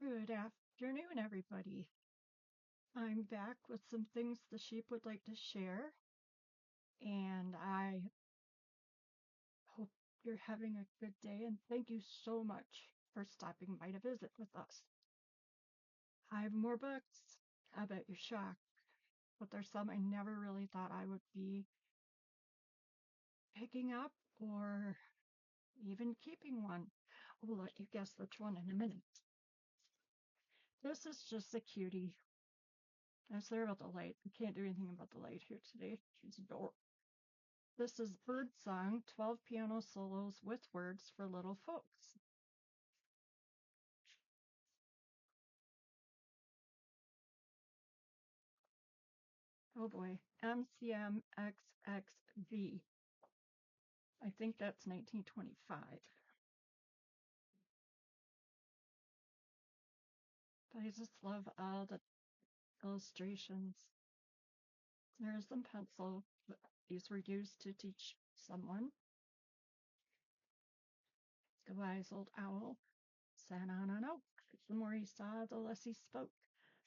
Good afternoon, everybody. I'm back with some things the sheep would like to share, and I hope you're having a good day, and thank you so much for stopping by to visit with us. I have more books. I bet you're shocked, but there's some I never really thought I would be picking up or even keeping one. We'll let you guess which one in a minute. This is just a cutie. I'm sorry about the light. I can't do anything about the light here today. It's dark. This is Bird Song, 12 piano solos with words for little folks. Oh boy, MCMXXV. I think that's 1925. But I just love all the illustrations. There's some pencil. These were used to teach someone. The wise old owl sat on an oak. The more he saw, the less he spoke.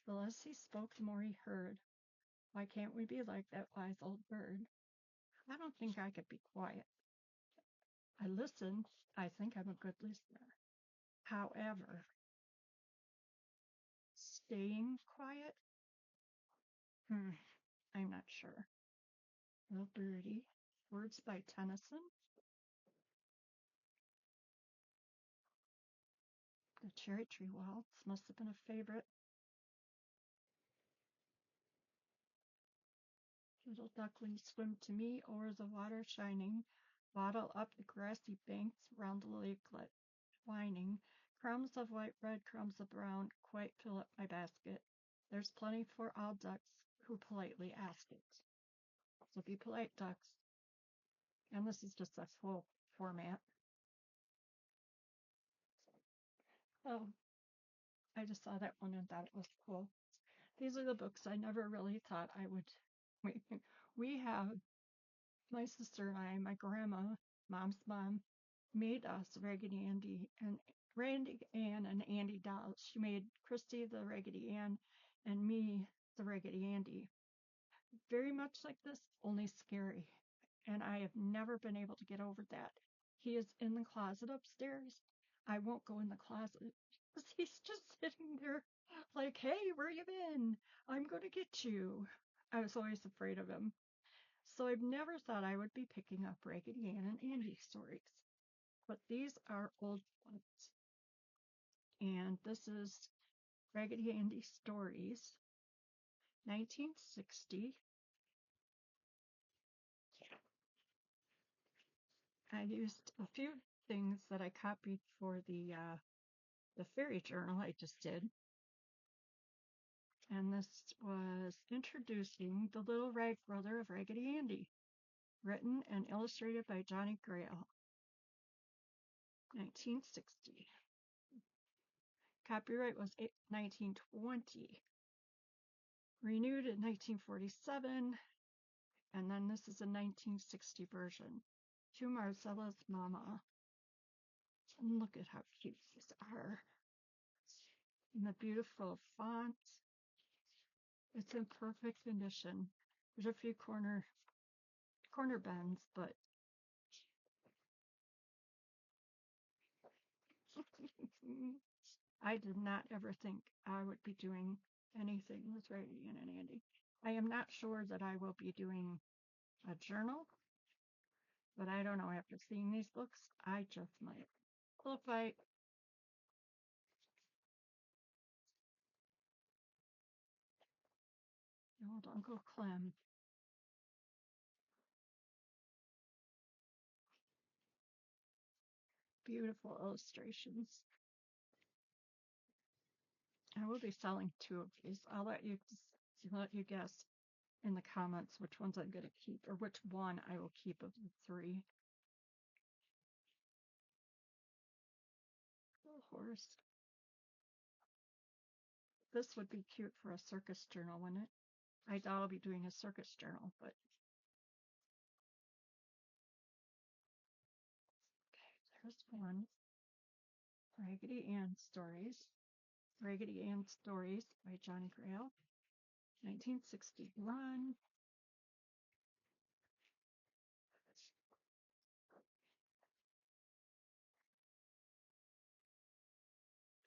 The less he spoke, the more he heard. Why can't we be like that wise old bird? I don't think I could be quiet. I listen. I think I'm a good listener. However, staying quiet, I'm not sure. Little Birdie, words by Tennyson. The Cherry Tree Waltz must have been a favorite. Little ducklings swim to me o'er the water shining, waddle up the grassy banks round the lakelet, whining. Crumbs of white bread, crumbs of brown, quite fill up my basket. There's plenty for all ducks who politely ask it. So be polite, ducks. And this is just a full format. Oh, I just saw that one and thought it was cool. These are the books I never really thought I would. We have, my sister and I, my grandma, mom's mom, made us Raggedy Andy and Randy Ann and Andy dolls. She made Christy the Raggedy Ann and me the Raggedy Andy. Very much like this, only scary. And I have never been able to get over that. He is in the closet upstairs. I won't go in the closet because he's just sitting there like, hey, where you been? I'm going to get you. I was always afraid of him. So I've never thought I would be picking up Raggedy Ann and Andy stories. But these are old ones. And this is Raggedy Andy Stories, 1960. I used a few things that I copied for the fairy journal I just did. And this was introducing the little rag brother of Raggedy Andy, written and illustrated by Johnny Grail, 1960. Copyright was 1920. Renewed in 1947, and then this is a 1960 version. To Marcella's Mama. And look at how cute these are. And the beautiful font. It's in perfect condition. There's a few corner bends, but I did not ever think I would be doing anything with Raggedy Ann and Andy. I am not sure that I will be doing a journal, but I don't know. After seeing these books, I just might. Little fight. Old Uncle Clem. Beautiful illustrations. I will be selling 2 of these. I'll let you guess in the comments which ones I'm going to keep, or which one I will keep of the 3. Little horse. This would be cute for a circus journal, wouldn't it? I doubt I'll be doing a circus journal, but okay, there's one. Raggedy Ann stories. Raggedy Ann Stories by Johnny Grail, 1961.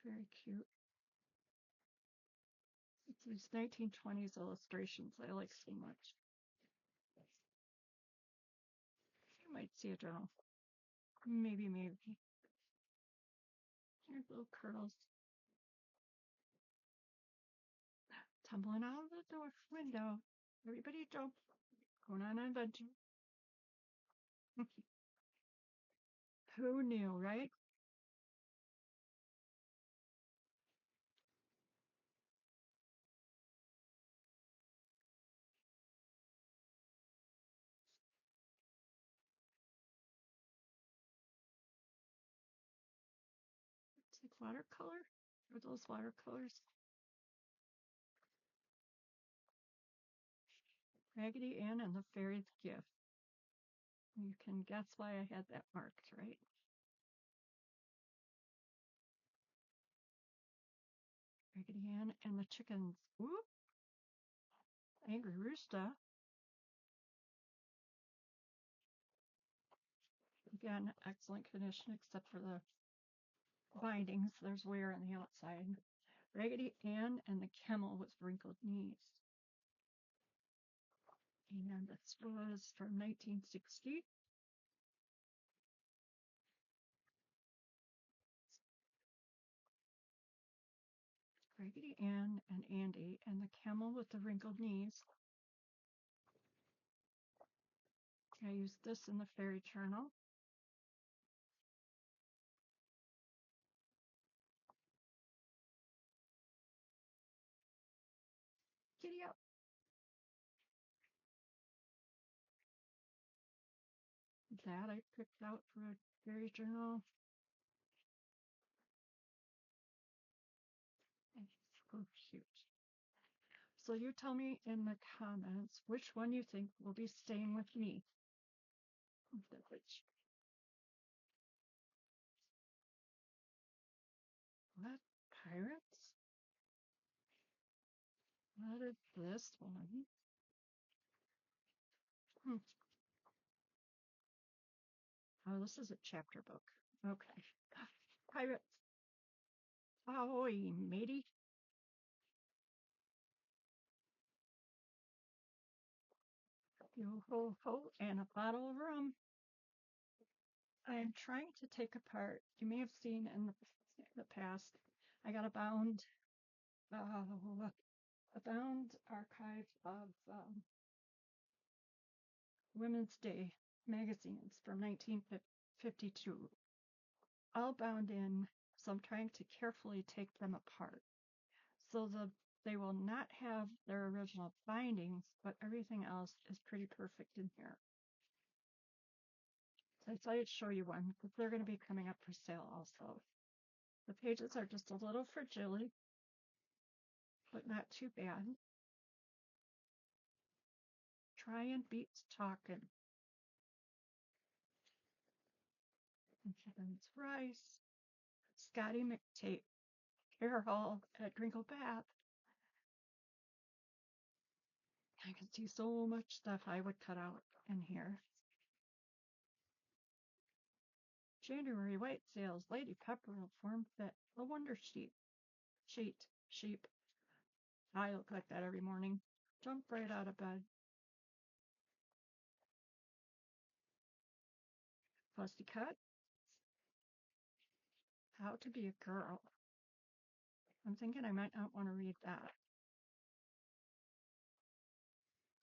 Very cute. It's these 1920s illustrations I like so much. You might see a journal. Maybe. Here's little curls tumbling out of the door window. Everybody jump. Going on an adventure. Who knew, right? It's like watercolor. Are those watercolors? Raggedy Ann and the Fairy's Gift. You can guess why I had that marked, right? Raggedy Ann and the Chickens. Whoop! Angry Rooster. Again, excellent condition except for the bindings. There's wear on the outside. Raggedy Ann and the Camel with Wrinkled Knees. And this was from 1960. Raggedy Ann and Andy and the Camel with the Wrinkled Knees. I used this in the Fairy Journal. Giddy up. That I picked out for a Fairy Journal. It's so cute. So you tell me in the comments which one you think will be staying with me. Which, what? Pirates? What is this one? Hmm. Oh, this is a chapter book. Okay. Pirates. Ahoy, matey. Yo ho ho, and a bottle of rum. I am trying to take apart. You may have seen in the past, I got a bound archive of Women's Day magazines from 1952, all bound in. So I'm trying to carefully take them apart. So they will not have their original bindings, but everything else is pretty perfect in here. So I thought I'd show you one because they're going to be coming up for sale also. The pages are just a little fragile, but not too bad. Trying beats talking. And Kevin's Rice, Scotty McTape, Carol at Grinkle Bath. I can see so much stuff I would cut out in here. January white sales, Lady Pepperell form fit, a wonder sheep. I look like that every morning. Jump right out of bed. Fussy cut. How to be a girl. I'm thinking I might not want to read that.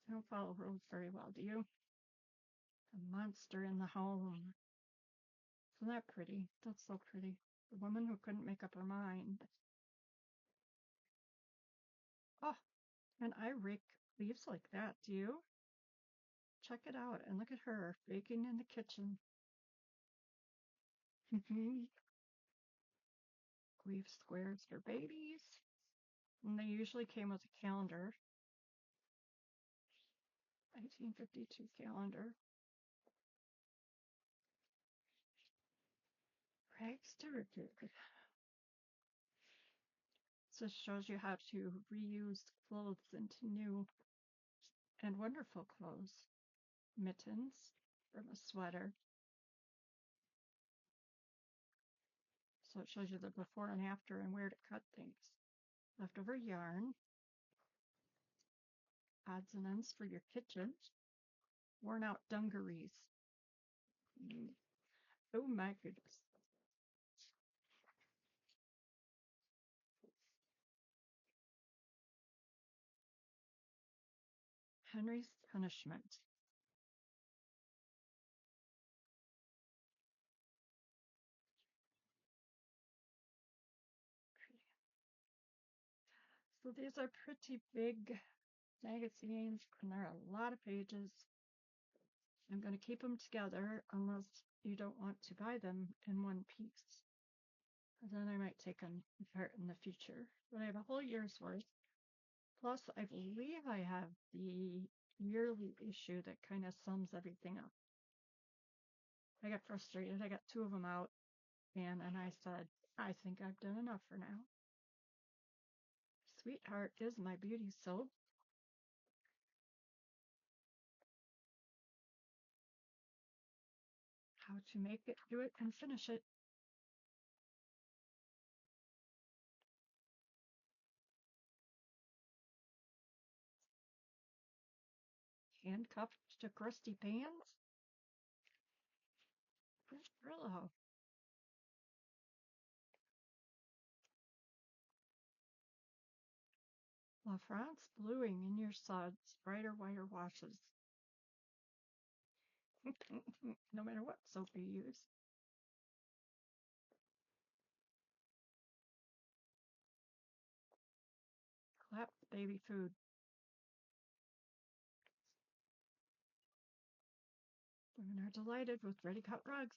I don't follow rules very well, do you? A monster in the home. Isn't that pretty? That's so pretty. The woman who couldn't make up her mind. Oh, and I rake leaves like that, do you? Check it out and look at her baking in the kitchen. Weave squares for babies. And they usually came with a calendar. 1952 calendar. Rags to riches. This shows you how to reuse clothes into new and wonderful clothes. Mittens from a sweater. So it shows you the before and after and where to cut things. Leftover yarn. Odds and ends for your kitchen. Worn out dungarees. Oh my goodness. Henry's Punishment. So these are pretty big magazines, and there are a lot of pages. I'm going to keep them together unless you don't want to buy them in one piece. And then I might take them apart in the future. But I have a whole year's worth. Plus, I believe I have the yearly issue that kind of sums everything up. I got frustrated. I got 2 of them out, and I said, I think I've done enough for now. Sweetheart is my beauty soap. How to make it, do it, and finish it. Handcuffed to crusty pans. Brillo. La France bluing in your suds, brighter, whiter washes. No matter what soap you use. Clap baby food. Women are delighted with ready-cut rugs.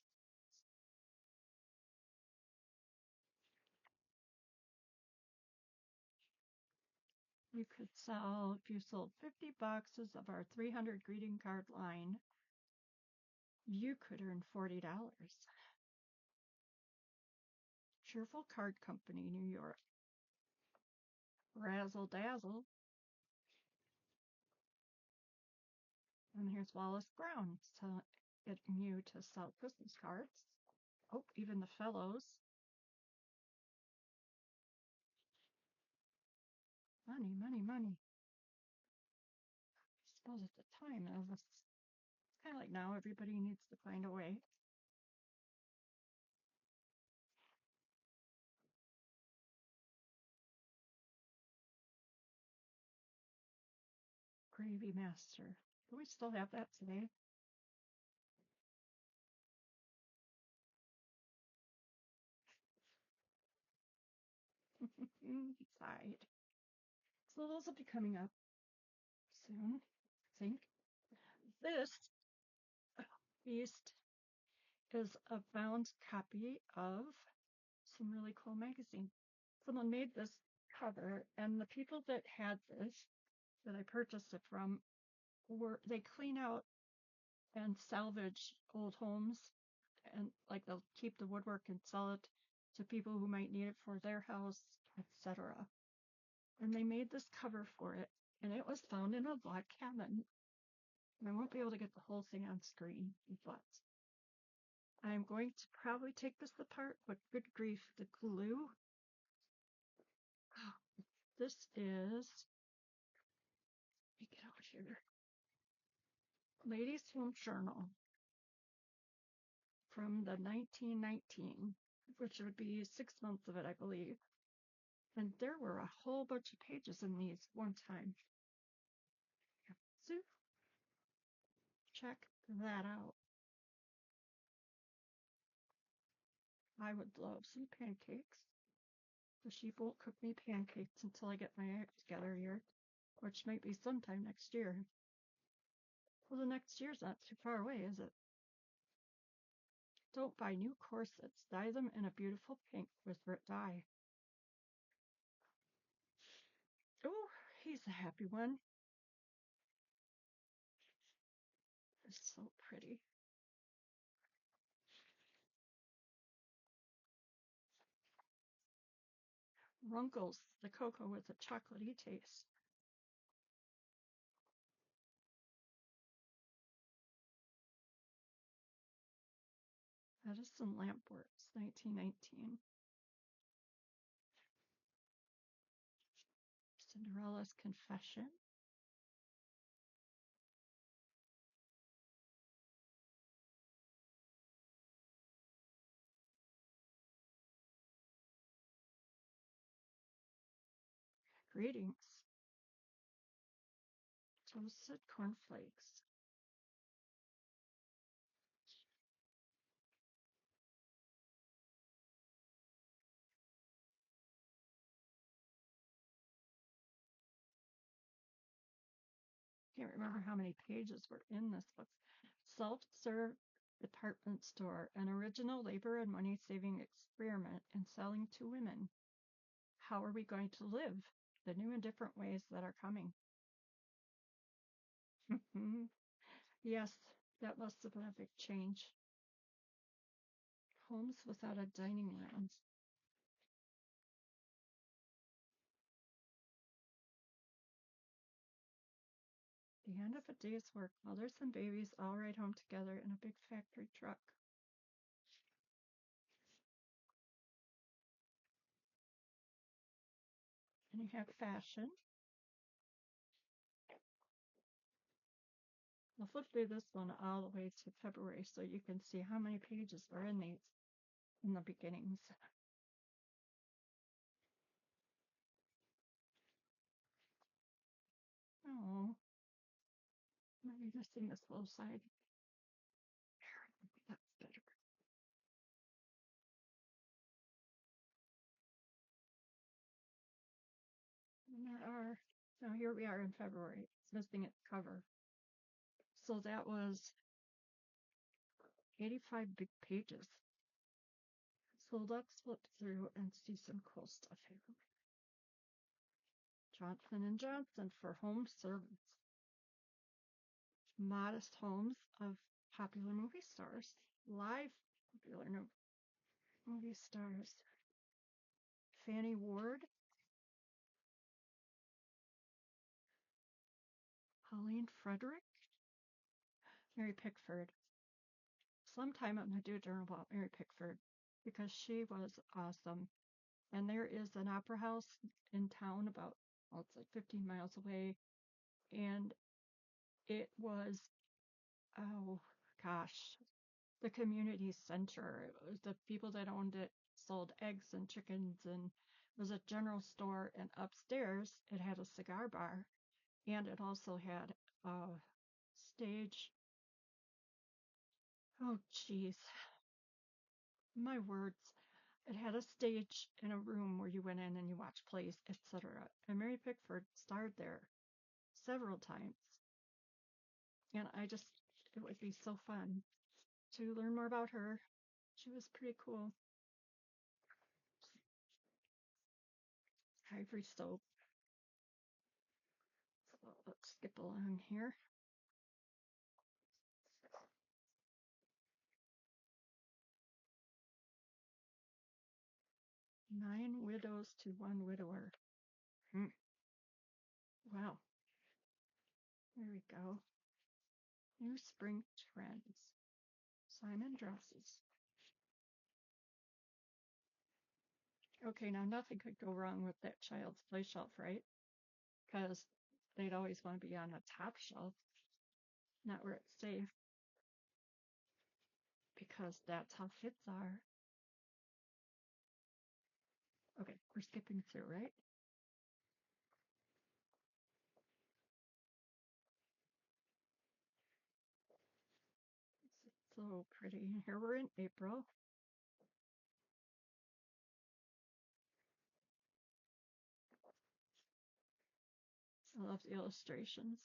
You could sell, if you sold 50 boxes of our 300 greeting card line, you could earn $40. Cheerful Card Company, New York. Razzle Dazzle. And here's Wallace Brown getting you to sell Christmas cards. Oh, even the fellows. Money, money, money. I suppose at the time, it was kind of like now, everybody needs to find a way. Gravy Master. Do we still have that today? Side. So those will be coming up soon, I think. This beast is a bound copy of some really cool magazine. Someone made this cover, and the people that had this, that I purchased it from, they clean out and salvage old homes, and like they'll keep the woodwork and sell it to people who might need it for their house, etc. And they made this cover for it, and it was found in a log cabin. And I won't be able to get the whole thing on screen, but I'm going to probably take this apart, but good grief, the glue. This is, let me get out here, Ladies' Home Journal from the 1919, which would be 6 months of it, I believe. And there were a whole bunch of pages in these one time. So check that out. I would love some pancakes. The sheep won't cook me pancakes until I get my act together here, which might be sometime next year. Well, the next year's not too far away, is it? Don't buy new corsets. Dye them in a beautiful pink with dye. Oh, he's a happy one. It's so pretty. Runkles, the cocoa with a chocolatey taste. Edison Lampworks, 1919. Cinderella's Confession. Greetings. Toasted cornflakes. Can't remember how many pages were in this book. Self-serve department store, an original labor and money-saving experiment in selling to women. How are we going to live? The new and different ways that are coming. Yes, that must have been a big change. Homes without a dining room. The end of a day's work, mothers and babies all ride home together in a big factory truck. And you have fashion. I'll flip through this one all the way to February so you can see how many pages are in these in the beginnings. Oh, maybe just in this little side. That's better. And there are, now here we are in February. It's missing its cover. So that was 85 big pages. So let's flip through and see some cool stuff here. Johnson & Johnson for home servants. Modest homes of popular movie stars. Live popular movie stars. Fannie Ward. Pauline Frederick. Mary Pickford. Sometime I'm going to do a journal about Mary Pickford because she was awesome. And there is an opera house in town about, well, it's like 15 miles away. And it was, oh gosh, the community center. It was the people that owned it sold eggs and chickens, and it was a general store. And upstairs, it had a cigar bar, and it also had a stage. Oh, geez, my words. It had a stage in a room where you went in and you watched plays, etc. And Mary Pickford starred there several times. And it would be so fun to learn more about her. She was pretty cool. Ivory soap. So let's skip along here. Nine widows to one widower. Wow. There we go. New spring trends. Simon dresses. Okay, now nothing could go wrong with that child's play shelf, right? Because they'd always want to be on the top shelf, not where it's safe, because that's how kids are. Okay, we're skipping through, right? It's so pretty. Here we're in April. I love the illustrations.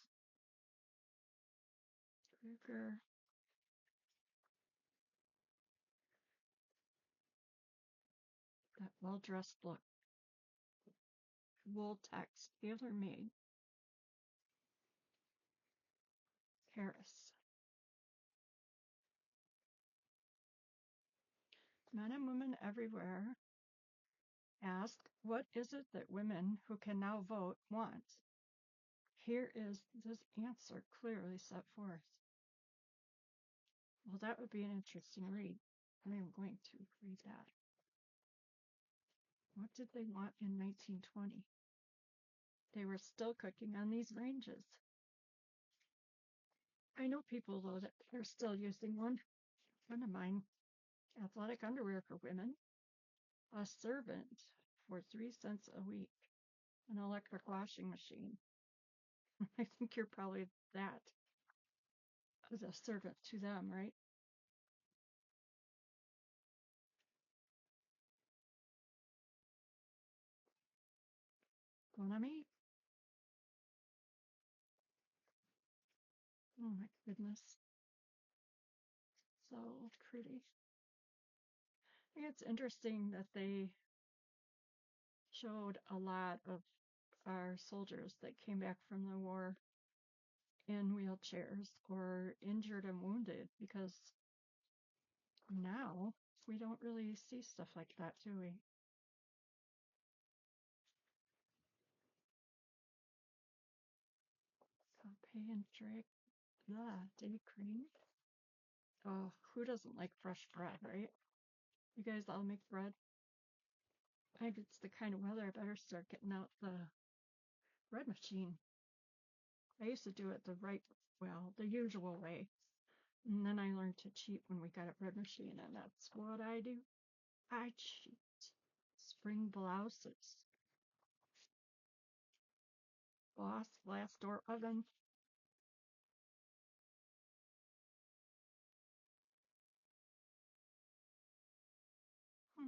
Kruger. That well-dressed look. Wool text, tailor-made. Paris. Men and women everywhere Ask, what is it that women who can now vote want? Here is this answer clearly set forth. Well, that would be an interesting read. I am going to read that. What did they want in 1920? They were still cooking on these ranges. I know people, though, that are still using one. A friend of mine, athletic underwear for women, a servant for 3 cents a week, an electric washing machine. I think you're probably that as a servant to them, right? Gonna meet. Oh my goodness. So pretty. I think it's interesting that they showed a lot of our soldiers that came back from the war in wheelchairs or injured and wounded, because now we don't really see stuff like that, do we? So pay and drink the day cream. Oh, who doesn't like fresh bread, right? You guys all make bread? I think it's the kind of weather I better start getting out the bread machine. I used to do it the usual way. And then I learned to cheat when we got a bread machine, and that's what I do. I cheat. Spring blouses. Boss glass door oven. Hmm.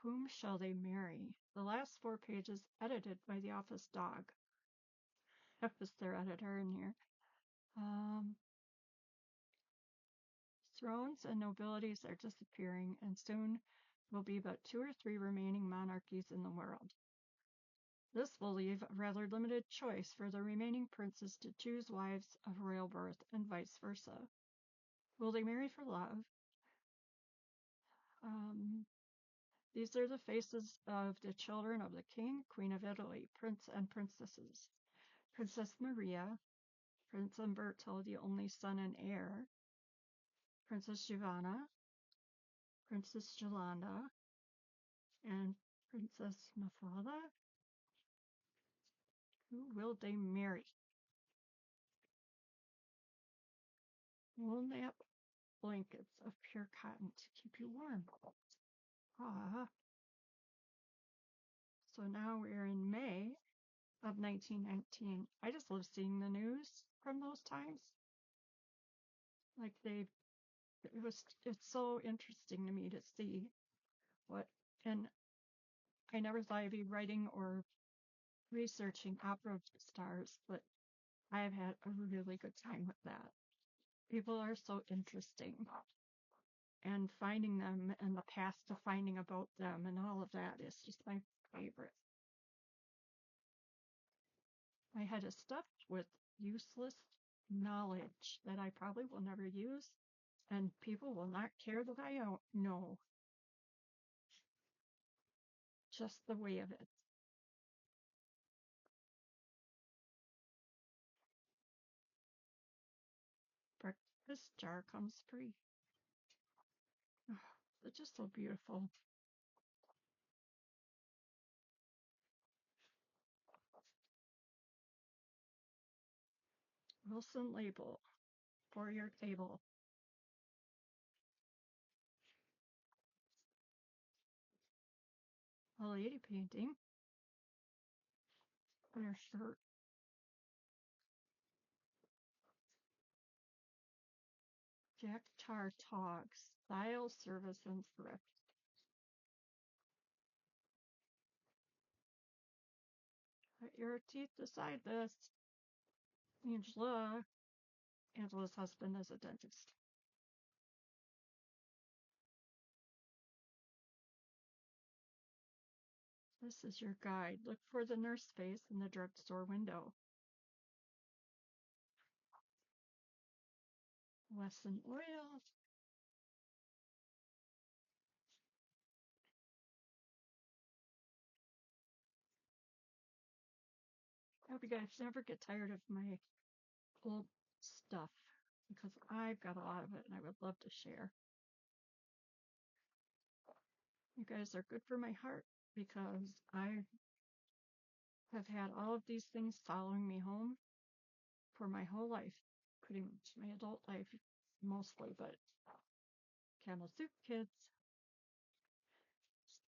Whom shall they marry? The last 4 pages edited by the office dog. That was their editor in here. Um, Thrones and nobilities are disappearing, and soon will be but 2 or 3 remaining monarchies in the world. This will leave a rather limited choice for the remaining princes to choose wives of royal birth and vice versa. Will they marry for love? Um, these are the faces of the children of the king, queen of Italy, prince and princesses. Princess Maria, Prince Umberto, the only son and heir, Princess Giovanna, Princess Jolanda, and Princess Mafalda. Who will they marry? Wool nap blankets of pure cotton to keep you warm. Ah. So now we're in May of 1919. I just love seeing the news from those times. Like it's so interesting to me to see what, and I never thought I'd be writing or researching opera stars, but I have had a really good time with that. People are so interesting, and finding them and the past of finding about them and all of that is just my favorite. My head is stuffed with useless knowledge that I probably will never use, and people will not care that I don't know. Just the way of it. Breakfast jar comes free. Oh, they're just so beautiful. Wilson label for your table. A lady painting on her shirt. Jack Tartog, style, service, and thrift. Let your teeth decide this. Angela's husband is a dentist. This is your guide. Look for the nurse face in the drugstore window. Wesson oil. I hope you guys never get tired of my old stuff because I've got a lot of it and I would love to share. You guys are good for my heart because I have had all of these things following me home for my whole life, pretty much my adult life mostly, but camel soup kids.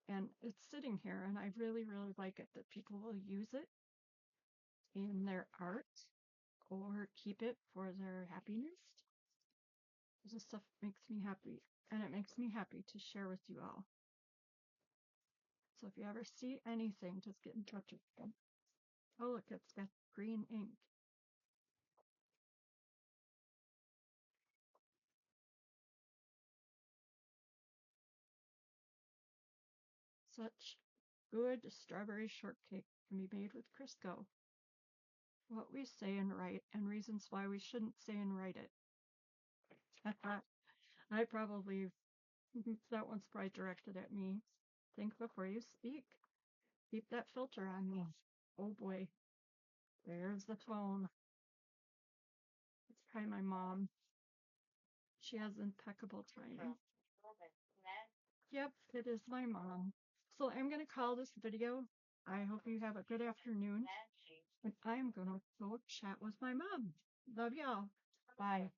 And it's sitting here, and I really, really like it that people will use it in their art or keep it for their happiness. This stuff makes me happy, and it makes me happy to share with you all. So if you ever see anything, just get in touch with them. Oh, look, it's got green ink. Such good strawberry shortcake can be made with Crisco. What we say and write, and reasons why we shouldn't say and write it. I probably, that one's probably directed at me. Think before you speak. Keep that filter on me. Oh boy, there's the phone. It's probably my mom. She has impeccable timing. Yep, it is my mom. So I'm going to call this video. I hope you have a good afternoon. And I'm going to go chat with my mom. Love y'all. Bye.